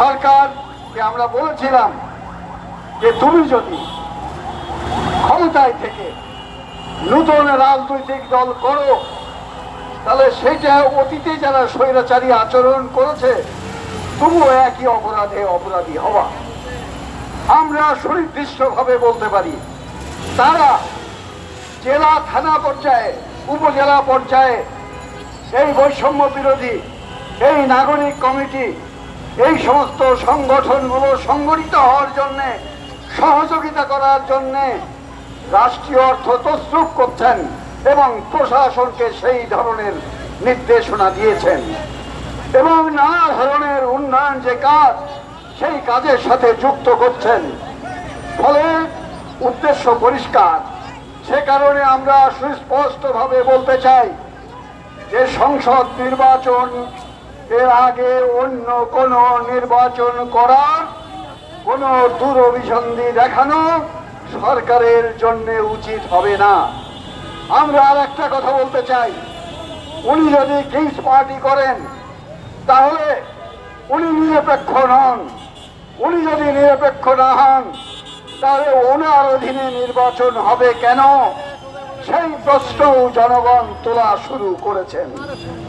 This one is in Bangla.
সরকারকে আমরা বলেছিলাম যে তুমি যদি ক্ষমতায় থেকে নতুন রাজনৈতিক দল করো তাহলে সেটা অতীতে যারা স্বৈরাচারী আচরণ করেছে তবুও একই অপরাধে অপরাধী হওয়া। আমরা সুনির্দিষ্টভাবে বলতে পারি তারা জেলা থানা পর্যায়ে উপজেলা পর্যায়ে এই বৈষম্য বিরোধী এই নাগরিক কমিটি এই সমস্ত সংগঠনগুলো সংগঠিত হওয়ার জন্যে সহযোগিতা করার জন্যে রাষ্ট্রীয় অর্থ তছরূপ করছেন এবং প্রশাসনকে সেই ধরনের নির্দেশনা দিয়েছেন এবং নানা ধরনের উন্নয়ন যে কাজ সেই কাজের সাথে যুক্ত করছেন। ফলে উদ্দেশ্য পরিষ্কার। সে কারণে আমরা সুস্পষ্টভাবে বলতে চাই যে সংসদ নির্বাচন এর আগে অন্য কোনো নির্বাচন করার কোনো দূরভিসন্ধি দেখানো সরকারের জন্য উচিত হবে না। আমরা আর একটা কথা বলতে চাই, উনি যদি কিংস পার্টি করেন তাহলে উনি নিরপেক্ষ নন। উনি যদি নিরপেক্ষ না হন তাহলে ওনার অধীনে নির্বাচন হবে কেন সেই প্রশ্ন জনগণ তোলা শুরু করেছেন।